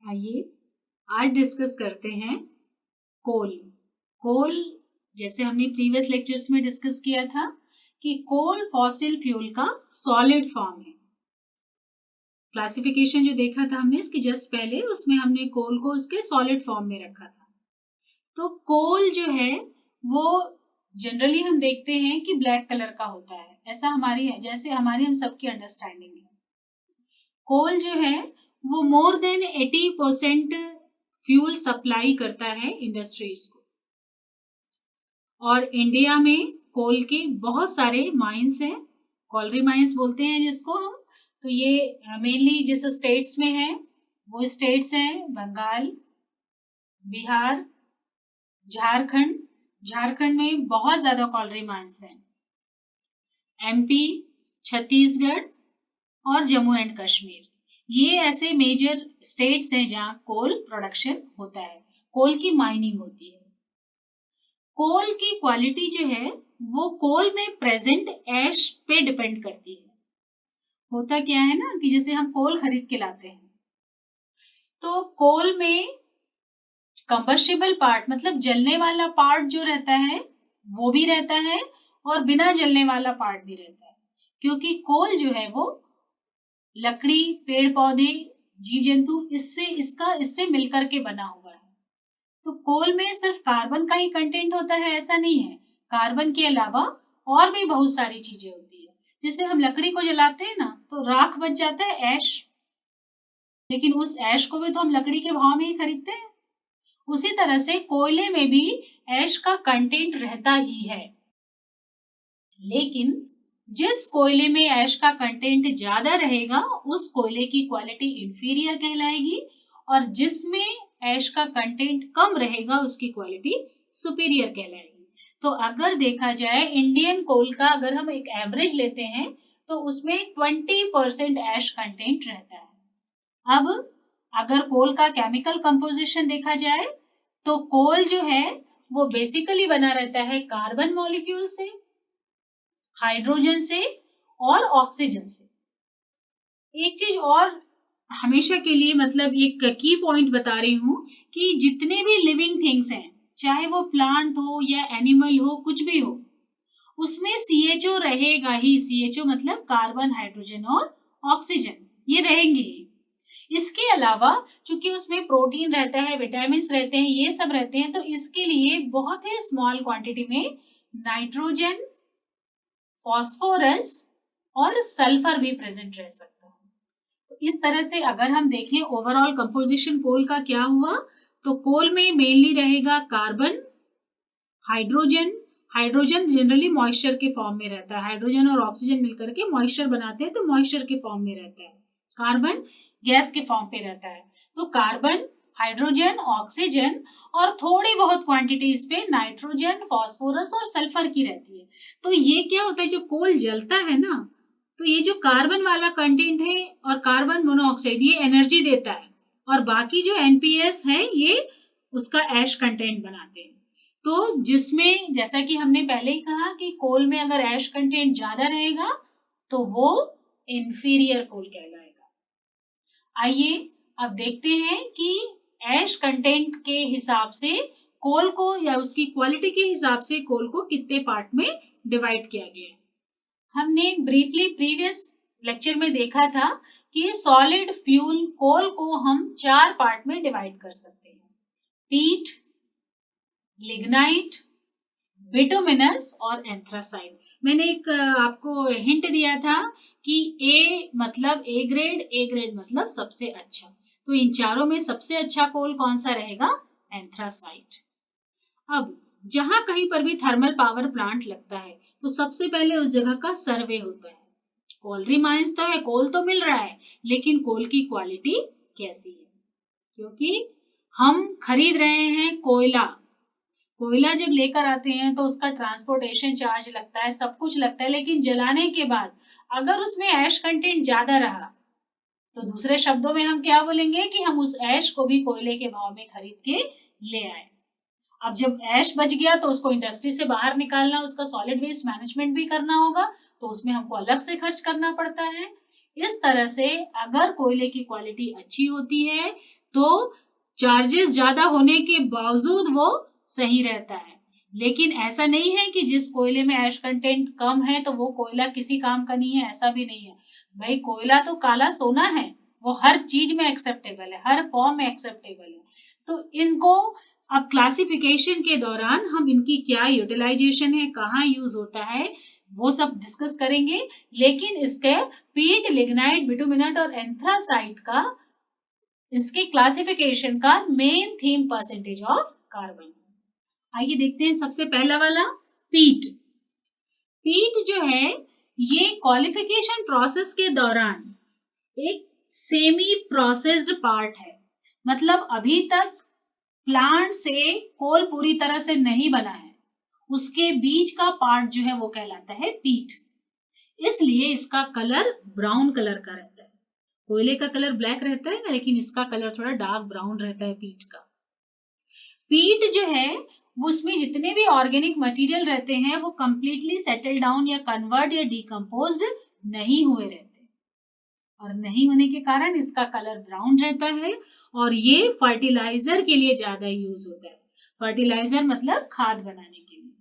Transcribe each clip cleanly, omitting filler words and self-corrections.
आइए आज डिस्कस करते हैं कोल। कोल जैसे हमने प्रीवियस लेक्चर्स में डिस्कस किया था कि कोल फॉसिल फ्यूल का सॉलिड फॉर्म है। क्लासिफिकेशन जो देखा था हमने इसके जस्ट पहले, उसमें हमने कोल को उसके सॉलिड फॉर्म में रखा था। तो कोल जो है वो जनरली हम देखते हैं कि ब्लैक कलर का होता है, ऐसा हमारी हम सबकी अंडरस्टैंडिंग है। कोल जो है वो मोर देन 80% फ्यूल सप्लाई करता है इंडस्ट्रीज को। और इंडिया में कोल के बहुत सारे माइंस हैं, कॉलरी माइंस बोलते हैं जिसको हम। तो ये मेनली जिस स्टेट्स में है वो स्टेट्स हैं बंगाल, बिहार, झारखंड। झारखंड में बहुत ज्यादा कॉलरी माइंस हैं। एमपी, छत्तीसगढ़ और जम्मू एंड कश्मीर, ये ऐसे मेजर स्टेट्स हैं जहां कोल प्रोडक्शन होता है, कोल की माइनिंग होती है। कोल की क्वालिटी जो है वो कोल में प्रेजेंट ऐश पे डिपेंड करती है। होता क्या है ना कि जैसे हम कोल खरीद के लाते हैं तो कोल में कंबस्टिबल पार्ट मतलब जलने वाला पार्ट जो रहता है वो भी रहता है और बिना जलने वाला पार्ट भी रहता है, क्योंकि कोल जो है वो लकड़ी, पेड़ पौधे, जीव जंतु इससे मिलकर के बना हुआ है। तो कोल में सिर्फ कार्बन का ही कंटेंट होता है ऐसा नहीं है, कार्बन के अलावा और भी बहुत सारी चीजें होती है। जैसे हम लकड़ी को जलाते हैं ना तो राख बच जाता है, ऐश, लेकिन उस ऐश को भी तो हम लकड़ी के भाव में ही खरीदते हैं। उसी तरह से कोयले में भी ऐश का कंटेंट रहता ही है, लेकिन जिस कोयले में ऐश का कंटेंट ज्यादा रहेगा उस कोयले की क्वालिटी इंफीरियर कहलाएगी, और जिसमें ऐश का कंटेंट कम रहेगा उसकी क्वालिटी सुपीरियर कहलाएगी। तो अगर देखा जाए इंडियन कोल का अगर हम एक एवरेज लेते हैं तो उसमें 20% ऐश कंटेंट रहता है। अब अगर कोल का केमिकल कंपोजिशन देखा जाए तो कोल जो है वो बेसिकली बना रहता है कार्बन मॉलिक्यूल से, हाइड्रोजन से और ऑक्सीजन से। एक चीज और हमेशा के लिए मतलब एक की पॉइंट बता रही हूं कि जितने भी लिविंग थिंग्स हैं, चाहे वो प्लांट हो या एनिमल हो, कुछ भी हो, उसमें CHO रहेगा ही। CHO मतलब कार्बन, हाइड्रोजन और ऑक्सीजन, ये रहेंगे ही। इसके अलावा चूंकि उसमें प्रोटीन रहता है, विटामिन रहते हैं, ये सब रहते हैं, तो इसके लिए बहुत ही स्मॉल क्वांटिटी में नाइट्रोजन, फॉस्फोरस और सल्फर भी प्रेजेंट रह सकता है। तो इस तरह से अगर हम देखें ओवरऑल कंपोजिशन कोल का क्या हुआ, तो कोल में मेनली रहेगा carbon, hydrogen. Hydrogen generally moisture के फॉर्म में रहता है, हाइड्रोजन और ऑक्सीजन मिलकर के मॉइस्चर बनाते हैं तो मॉइस्चर के फॉर्म में रहता है। कार्बन गैस के फॉर्म पे रहता है। तो कार्बन, हाइड्रोजन, ऑक्सीजन और थोड़ी बहुत क्वांटिटी इस पे नाइट्रोजन, फॉस्फोरस और सल्फर की रहती है। तो ये क्या होता है, जब कोल जलता है ना तो ये जो कार्बन वाला कंटेंट है और कार्बन मोनोऑक्साइड ये एनर्जी देता है, और बाकी जो NPS है ये उसका ऐश कंटेंट बनाते हैं। तो जिसमें जैसा कि हमने पहले ही कहा कि कोल में अगर ऐश कंटेंट ज्यादा रहेगा तो वो इंफीरियर कोल कहलाएगा। आइए अब देखते हैं कि ऐश कंटेंट के हिसाब से कोल को या उसकी क्वालिटी के हिसाब से कोल को कितने पार्ट में डिवाइड किया गया है। हमने ब्रीफली प्रीवियस लेक्चर में देखा था कि सॉलिड फ्यूल कोल को हम 4 पार्ट में डिवाइड कर सकते हैं, पीट, लिग्नाइट, बिटुमिनस और एंथ्रासाइट। मैंने एक आपको हिंट दिया था कि A मतलब A ग्रेड मतलब सबसे अच्छा, तो इन चारों में सबसे अच्छा कोल कौन सा रहेगा, एंथ्रासाइट। अब जहां कहीं पर भी थर्मल पावर प्लांट लगता है तो सबसे पहले उस जगह का सर्वे होता है। कोलरी माइंस तो है, कोल तो मिल रहा है, लेकिन कोल की क्वालिटी कैसी है, क्योंकि हम खरीद रहे हैं कोयला। कोयला जब लेकर आते हैं तो उसका ट्रांसपोर्टेशन चार्ज लगता है, सब कुछ लगता है, लेकिन जलाने के बाद अगर उसमें ऐश कंटेंट ज्यादा रहा तो दूसरे शब्दों में हम क्या बोलेंगे कि हम उस ऐश को भी कोयले के भाव में खरीद के ले आए। अब जब ऐश बच गया तो उसको इंडस्ट्री से बाहर निकालना, उसका सॉलिड वेस्ट मैनेजमेंट भी करना होगा, तो उसमें हमको अलग से खर्च करना पड़ता है। इस तरह से अगर कोयले की क्वालिटी अच्छी होती है तो चार्जेस ज्यादा होने के बावजूद वो सही रहता है। लेकिन ऐसा नहीं है कि जिस कोयले में ऐश कंटेंट कम है तो वो कोयला किसी काम का नहीं है, ऐसा भी नहीं है भाई। कोयला तो काला सोना है, वो हर चीज में एक्सेप्टेबल है, हर फॉर्म में एक्सेप्टेबल है। तो इनको अब क्लासिफिकेशन के दौरान हम इनकी क्या यूटिलाइजेशन है, कहाँ यूज होता है, वो सब डिस्कस करेंगे। लेकिन इसके पीट, लिग्नाइट, बिटुमिनेट और एंथ्रासाइट का, इसके क्लासिफिकेशन का main theme percentage of carbon. आइए देखते हैं सबसे पहला वाला पीट। पीट जो है ये क्वालिफिकेशन प्रोसेस के दौरान एक सेमी प्रोसेस्ड पार्ट है। मतलब अभी तक प्लांट से कोल पूरी तरह से नहीं बना है, उसके बीच का पार्ट जो है वो कहलाता है पीट। इसलिए इसका कलर ब्राउन कलर का रहता है। कोयले का कलर ब्लैक रहता है ना, लेकिन इसका कलर थोड़ा डार्क ब्राउन रहता है पीट का। पीट जो है वो उसमें जितने भी ऑर्गेनिक मटेरियल रहते हैं वो कंप्लीटली सेटल डाउन या कन्वर्ट या डिकम्पोज्ड नहीं हुए रहते, और नहीं होने के कारण इसका कलर ब्राउन रहता है। और ये फर्टिलाइजर के लिए ज्यादा यूज होता है। फर्टिलाइजर मतलब खाद बनाने के लिए।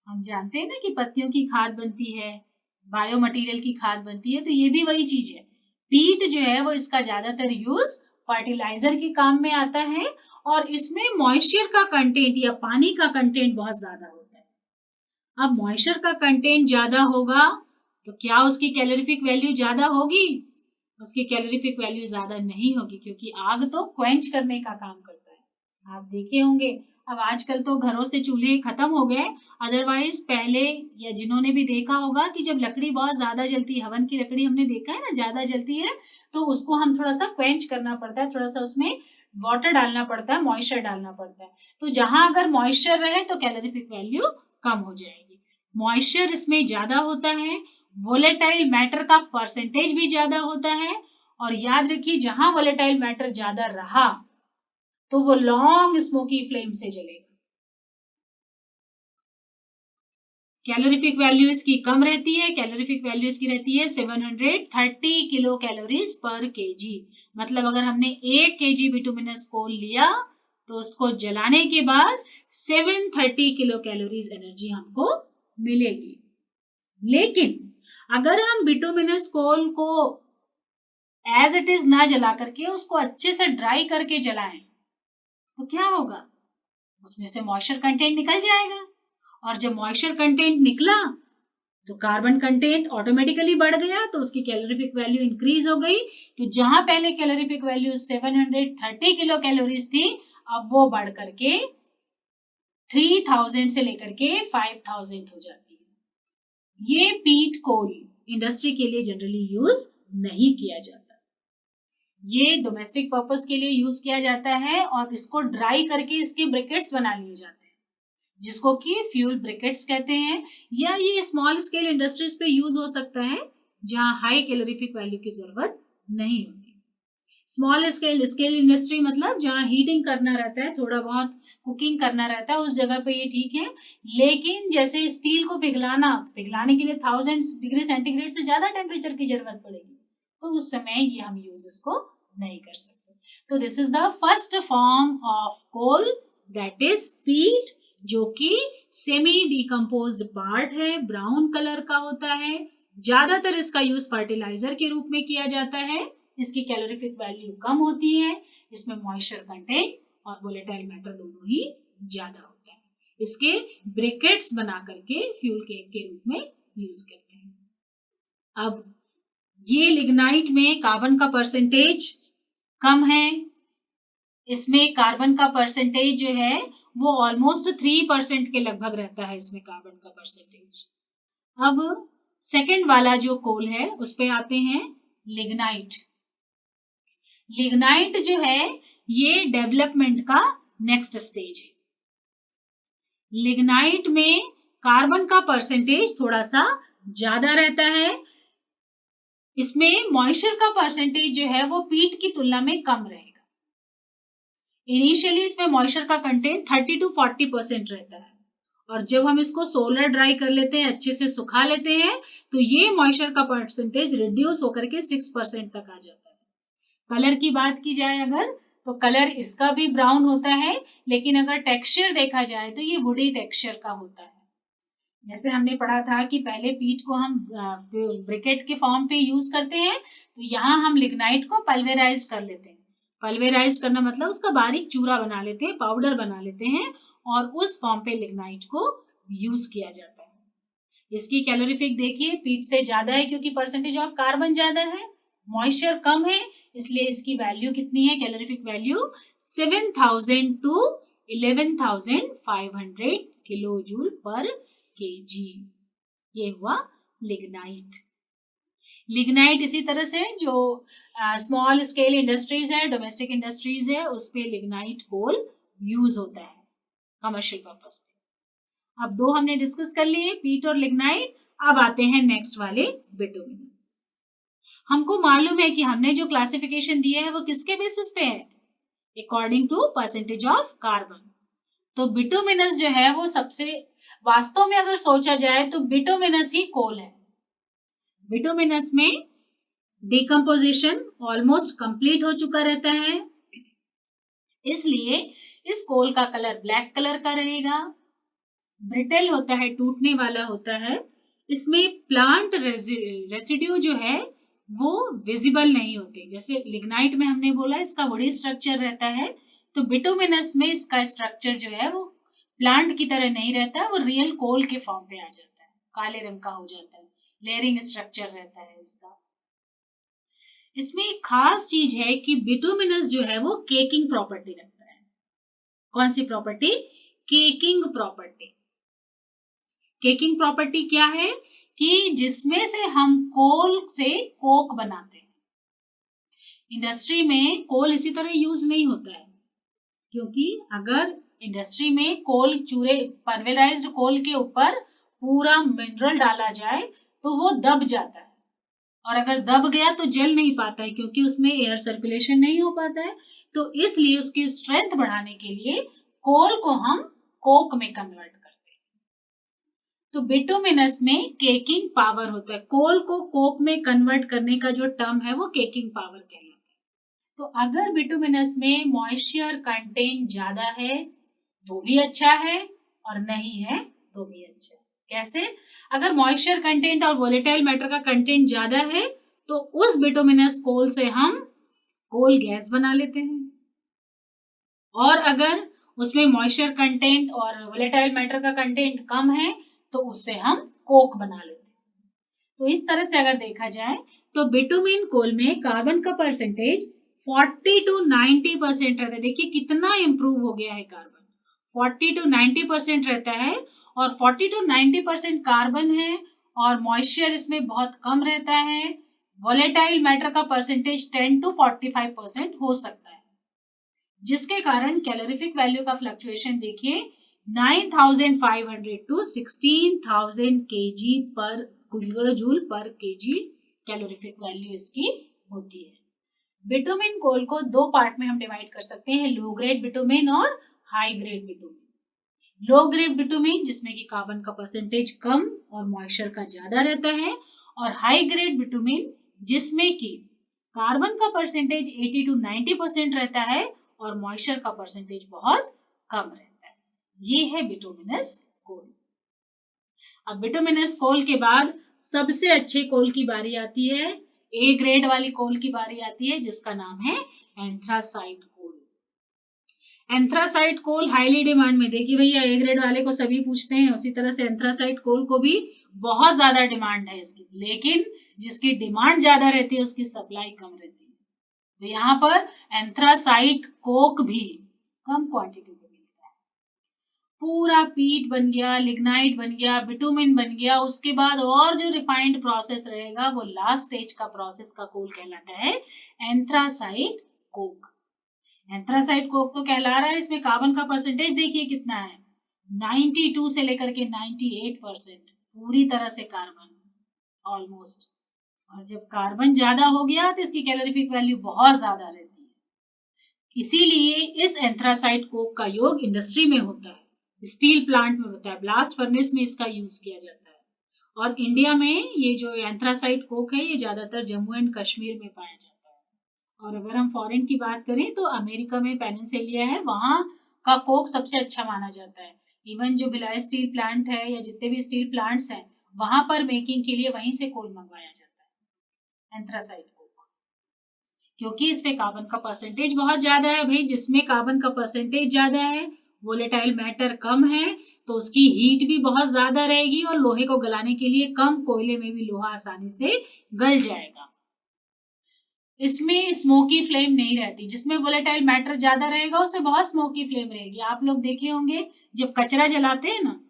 हम जानते हैं ना कि पत्तियों की खाद बनती है, बायो मटेरियल की खाद बनती है, तो ये भी वही चीज है। पीट जो है वो इसका ज्यादातर यूज फर्टिलाइजर के काम में आता है, और इसमें मॉइस्चर का कंटेंट या पानी का कंटेंट बहुत ज्यादा होता है। अब मॉइस्चर का कंटेंट ज्यादा होगा तो क्या उसकी कैलोरीफिक वैल्यू ज्यादा होगी? उसकी कैलोरीफिक वैल्यू ज्यादा नहीं होगी, क्योंकि आग तो क्वेंच करने का काम करता है। आप देखे होंगे अब आजकल तो घरों से चूल्हे खत्म हो गए, अदरवाइज पहले, या जिन्होंने भी देखा होगा कि जब लकड़ी बहुत ज्यादा जलती है, हवन की लकड़ी हमने देखा है ना ज्यादा जलती है, तो उसको हम थोड़ा सा क्वेंच करना पड़ता है, थोड़ा सा उसमें वाटर डालना पड़ता है, मॉइस्चर डालना पड़ता है। तो जहां अगर मॉइस्चर रहे तो कैलोरीफिक वैल्यू कम हो जाएगी। मॉइस्चर इसमें ज्यादा होता है, वोलेटाइल मैटर का परसेंटेज भी ज्यादा होता है। और याद रखिए जहां वोलेटाइल मैटर ज्यादा रहा तो वो लॉन्ग स्मोकी फ्लेम से जलेगा। कैलोरीफिक वैल्यू इसकी कम रहती है। कैलोरीफिक वैल्यू इसकी रहती है 730 किलो कैलोरीज पर केजी। मतलब अगर हमने 1 केजी बिटुमिनस कोल लिया तो उसको जलाने के बाद 730 किलो कैलोरीज एनर्जी हमको मिलेगी। लेकिन अगर हम बिटुमिनस कोल को एज इट इज ना जला करके उसको अच्छे से ड्राई करके जलाएं तो क्या होगा? उसमें से मॉइस्चर कंटेंट निकल जाएगा, और जब मॉइस्चर कंटेंट निकला तो कार्बन कंटेंट ऑटोमेटिकली बढ़ गया, तो उसकी कैलोरीफिक वैल्यू इंक्रीज हो गई। तो जहां पहले कैलोरीफिक वैल्यू 730 किलो कैलोरीज थी, अब वो बढ़ करके 3000 से लेकर के 5000 हो जाती है। ये पीट कोल इंडस्ट्री के लिए जनरली यूज नहीं किया जाता, ये डोमेस्टिक पर्पस के लिए यूज किया जाता है, और इसको ड्राई करके इसके ब्रिकेट्स बना लिए जाते हैं, जिसको कि फ्यूल ब्रिकेट्स कहते हैं। या ये स्मॉल स्केल इंडस्ट्रीज पे यूज हो सकता है जहां हाई कैलोरीफिक वैल्यू की जरूरत नहीं होती। स्मॉल स्केल इंडस्ट्री मतलब जहां हीटिंग करना रहता है, थोड़ा बहुत कुकिंग करना रहता है, उस जगह पे ये ठीक है। लेकिन जैसे स्टील को पिघलाने के लिए 1000 डिग्री सेंटीग्रेड से ज्यादा टेम्परेचर की जरूरत पड़ेगी, तो उस समय ये हम यूज इसको नहीं कर सकते। तो this is the first form of coal, that is peat, जो कि सेमी डिकम्पोज्ड पार्ट है, ब्राउन कलर का होता है। ज्यादातर इसका यूज फर्टिलाइजर के रूप में किया जाता है। इसकी कैलोरीफिक वैल्यू कम होती है, इसमें मॉइस्चर कंटेंट और वोलेटाइल मैटर दोनों ही ज्यादा होता है। इसके ब्रिकेट्स बना करके फ्यूल केक के रूप में यूज करते हैं। अब ये लिग्नाइट में कार्बन का परसेंटेज कम है, इसमें कार्बन का परसेंटेज जो है वो ऑलमोस्ट 3% के लगभग रहता है इसमें कार्बन का परसेंटेज। अब सेकंड वाला जो कोल है उस पे आते हैं, लिग्नाइट। लिग्नाइट जो है ये डेवलपमेंट का नेक्स्ट स्टेज है। लिग्नाइट में कार्बन का परसेंटेज थोड़ा सा ज्यादा रहता है, इसमें मॉइस्चर का परसेंटेज जो है वो पीट की तुलना में कम रहेगा। इनिशियली इसमें मॉइस्चर का कंटेंट 30 to 40% रहता है, और जब हम इसको सोलर ड्राई कर लेते हैं, अच्छे से सुखा लेते हैं, तो ये मॉइस्चर का परसेंटेज रिड्यूस होकर के 6% तक आ जाता है। कलर की बात की जाए अगर, तो कलर इसका भी ब्राउन होता है, लेकिन अगर टेक्सचर देखा जाए तो ये वुडी टेक्सचर का होता है। जैसे हमने पढ़ा था कि पहले पीच को हम ब्रिकेट के फॉर्म पे यूज करते हैं, तो यहाँ हम लिग्नाइट को पल्वेराइज कर लेते हैं। पल्वेराइज करना मतलब उसका बारीक चूरा बना लेते हैं, पाउडर बना लेते हैं, और उस फॉर्म पे लिग्नाइट को यूज किया जाता है। इसकी कैलोरीफिक देखिए पीच से ज्यादा है क्योंकि परसेंटेज ऑफ कार्बन ज्यादा है, मॉइस्चर कम है, इसलिए इसकी वैल्यू कितनी है, calorific value 7000 to 11500 kilo joule per KG. ये हुआ लिग्नाइट। लिग्नाइट इसी तरह से जो स्मॉल स्केल इंडस्ट्रीज है, डोमेस्टिक इंडस्ट्रीज है, उस पे लिग्नाइट कोल यूज होता है कमर्शियल पर्पस पे। अब दो हमने डिस्कस कर लिए, पीट और लिग्नाइट। अब आते हैं नेक्स्ट वाले, बिटुमिनस। हमको मालूम है कि हमने जो क्लासिफिकेशन दिया है वो किसके बेसिस पे है, according to percentage of carbon. तो बिटुमिनस जो है वो सबसे, वास्तव में अगर सोचा जाए तो बिटुमिनस ही कोल है। बिटुमिनस में डिकम्पोजिशन ऑलमोस्ट कंप्लीट हो चुका रहता है, इसलिए इस कोल का कलर ब्लैक कलर का रहेगा। ब्रिटल होता है, टूटने वाला होता है। इसमें प्लांट रेसिड्यू जो है वो विजिबल नहीं होते। जैसे लिग्नाइट में हमने बोला इसका वुडी स्ट्रक्चर रहता है, तो बिटुमिनस में इसका स्ट्रक्चर जो है वो प्लांट की तरह नहीं रहता है, वो रियल कोल के फॉर्म पे आ जाता है, काले रंग का हो जाता है, लेयरिंग स्ट्रक्चर रहता है इसका। इसमें एक खास चीज है कि बिटुमिनस जो है वो केकिंग प्रॉपर्टी रखता है। कौन सी property? Caking property. Caking property क्या है कि जिसमें से हम कोल से कोक बनाते हैं। इंडस्ट्री में कोल इसी तरह यूज नहीं होता है, क्योंकि अगर इंडस्ट्री में कोल चूरे, पल्वेराइज्ड कोल के ऊपर पूरा मिनरल डाला जाए तो वो दब जाता है, और अगर दब गया तो जल नहीं पाता है क्योंकि उसमें एयर सर्कुलेशन नहीं हो पाता है। तो इसलिए उसकी स्ट्रेंथ बढ़ाने के लिए कोल को हम कोक में कन्वर्ट करते हैं। तो बिटुमिनस में केकिंग पावर होता है। कोल को कोक में कन्वर्ट करने का जो टर्म है वो केकिंग पावर कहलाता है। तो अगर बिटुमिनस में मॉइस्चर कंटेंट ज्यादा है तो भी अच्छा है, और नहीं है तो भी अच्छा है। कैसे? अगर मॉइस्चर कंटेंट और वोलेटाइल मैटर का कंटेंट ज्यादा है तो उस बिटुमिनस कोल से हम कोल गैस बना लेते हैं, और अगर उसमें मॉइस्चर कंटेंट और वोलेटाइल मैटर का कंटेंट कम है तो उससे हम कोक बना लेते हैं। तो इस तरह से अगर देखा जाए तो बिटुमिन कोल में कार्बन का परसेंटेज 40 to 90% रहता है। देखिए कितना इंप्रूव हो गया है कार्बन, 40 to 90% रहता है, और 40 to 90% कार्बन है, और मॉइस्चर इसमें बहुत कम रहता है। वोलेटाइल मैटर का परसेंटेज 10 to 45% हो सकता है, जिसके कारण कैलोरीफिक वैल्यू का फ्लक्चुएशन देखिए 9500 to 16000 kg पर किलोजूल पर केजी कैलोरीफिक वैल्यू इसकी होती है। बिटुमिन कोल को दो पार्ट में हम डिवाइड कर सकते हैं, लो ग्रेड बिटुमिन और high grade bitumen. Low grade bitumen जिसमें कि कार्बन का परसेंटेज कम और मॉइस्चर का ज्यादा रहता है, और हाई ग्रेड बिटुमिन जिसमें कि कार्बन का परसेंटेज 80 to 90% रहता है और मॉइस्चर का परसेंटेज बहुत कम रहता है। ये है बिटुमिनस कोल। अब बिटुमिनस कोल के बाद सबसे अच्छे कोल की बारी आती है, ए ग्रेड वाली कोल की बारी आती है, जिसका नाम है anthracite coal. Anthracite coal highly demand में। देखिए भैया ए ग्रेड वाले को सभी पूछते हैं, उसी तरह से एंथ्रासाइट कोल को भी बहुत ज्यादा डिमांड है इसकी, लेकिन जिसकी डिमांड ज्यादा रहती है उसकी सप्लाई कम रहती है। तो यहाँ पर एंथ्रासाइट कोक भी कम क्वांटिटी में मिलता है। पूरा पीट बन गया, लिग्नाइट बन गया, बिटुमिन बन गया, उसके बाद और जो रिफाइंड प्रोसेस रहेगा वो लास्ट स्टेज का प्रोसेस का कोल कहलाता है एंथ्रासाइट कोक। एंथ्रासाइट कोक तो कहला रहा है, इसमें कार्बन का परसेंटेज देखिए कितना है, 92 से लेकर के 98%, पूरी तरह से कार्बन ऑलमोस्ट। और जब कार्बन ज्यादा हो गया तो इसकी कैलोरीफिक वैल्यू बहुत ज्यादा रहती है। इसीलिए इस एंथ्रासाइट कोक का योग इंडस्ट्री में होता है, स्टील प्लांट में होता है, ब्लास्ट फर्नेस में इसका यूज किया जाता है। और इंडिया में ये जो एंथ्रासाइट कोक है ये ज्यादातर जम्मू एंड कश्मीर में पाया जाता है। और अगर हम फॉरेन की बात करें तो अमेरिका में पेनिनसुला है, वहां का कोक सबसे अच्छा माना जाता है। इवन जो भिलाई स्टील प्लांट है या जितने भी स्टील प्लांट्स हैं, वहां पर मेकिंग के लिए वहीं से कोल मंगवाया जाता है, एंथ्रासाइट कोक, क्योंकि इसमें कार्बन का परसेंटेज बहुत ज्यादा है भाई। जिसमें कार्बन का परसेंटेज ज्यादा है, वोलेटाइल मैटर कम है, तो उसकी हीट भी बहुत ज्यादा रहेगी और लोहे को गलाने के लिए कम कोयले में भी लोहा आसानी से गल जाएगा। इसमें स्मोकी फ्लेम नहीं रहती। जिसमें वोलेटाइल मैटर ज्यादा रहेगा उसमें बहुत स्मोकी फ्लेम रहेगी। आप लोग देखे होंगे जब कचरा जलाते हैं ना,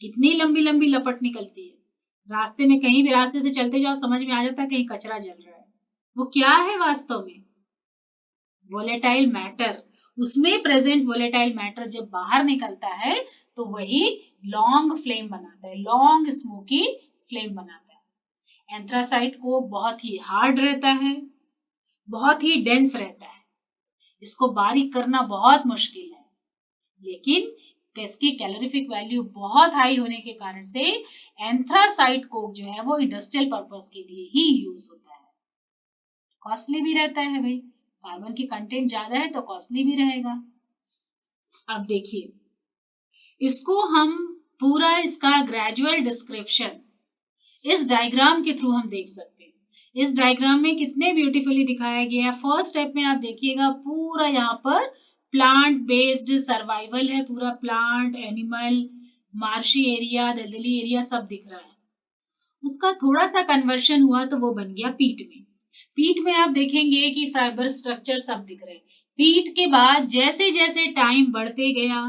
कितनी लंबी लंबी लपट निकलती है। रास्ते में कहीं भी रास्ते से चलते जाओ, समझ में आ जाता है कहीं कचरा जल रहा है। वो क्या है वास्तव में? Volatile matter. उसमें प्रेजेंट वोलेटाइल मैटर जब बाहर निकलता है तो वही लॉन्ग फ्लेम बनाता है, लॉन्ग स्मोकी फ्लेम बनाता है। एंथ्रासाइट को बहुत ही हार्ड रहता है, बहुत ही डेंस रहता है, इसको बारीक करना बहुत मुश्किल है, लेकिन इसकी कैलोरीफिक वैल्यू बहुत हाई होने के कारण से एंथ्रासाइट कोक जो है वो इंडस्ट्रियल पर्पस के लिए ही यूज होता है। कॉस्टली भी रहता है भाई, कार्बन की कंटेंट ज्यादा है तो कॉस्टली भी रहेगा। अब देखिए, इसको हम पूरा इसका ग्रेजुअल डिस्क्रिप्शन इस डायग्राम के थ्रू हम देख सकते हैं। इस डायग्राम में कितने ब्यूटीफुली दिखाया गया है। फर्स्ट स्टेप में आप देखिएगा पूरा यहाँ पर प्लांट बेस्ड सर्वाइवल है, पूरा प्लांट, एनिमल, मार्शी एरिया, दलदली एरिया सब दिख रहा है। उसका थोड़ा सा कन्वर्शन हुआ तो वो बन गया पीट में। पीट में आप देखेंगे कि फाइबर स्ट्रक्चर सब दिख रहे हैं। पीट के बाद जैसे जैसे टाइम बढ़ते गया,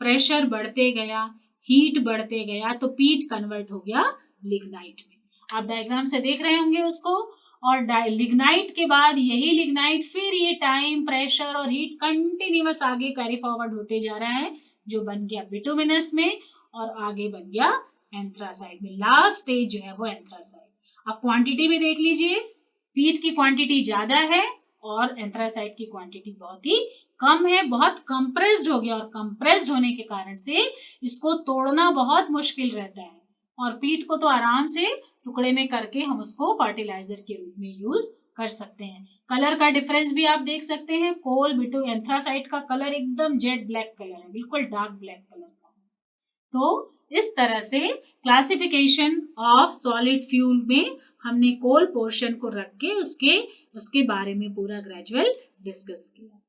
प्रेशर बढ़ते गया, हीट बढ़ते गया, तो पीट कन्वर्ट हो गया लिग्नाइट में। आप डायग्राम से देख रहे होंगे उसको। और लिग्नाइट के बाद यही लिग्नाइट फिर ये टाइम, प्रेशर और हीट कंटिन्यूअस आगे कैरी फॉरवर्ड होते जा रहा है, जो बन गया बिटुमिनस में और आगे बन गया एंथ्रासाइट में। लास्ट स्टेज जो है वो एंथ्रासाइट। अब क्वांटिटी भी देख लीजिए, पीट की क्वांटिटी ज्यादा है और एंथ्रासाइट की क्वांटिटी बहुत ही कम है, बहुत कंप्रेस्ड हो गया। और कंप्रेस्ड होने के कारण से इसको तोड़ना बहुत मुश्किल रहता है, और पीट को तो आराम से टुकड़े में करके हम उसको फर्टिलाइजर के रूप में यूज कर सकते हैं। कलर का डिफरेंस भी आप देख सकते हैं। कोल, बिटू, एंथ्रासाइट का कलर एकदम जेट ब्लैक कलर है, बिल्कुल डार्क ब्लैक कलर का। तो इस तरह से क्लासिफिकेशन ऑफ सॉलिड फ्यूल में हमने कोल पोर्शन को रख के उसके बारे में पूरा ग्रेजुअल डिस्कस किया।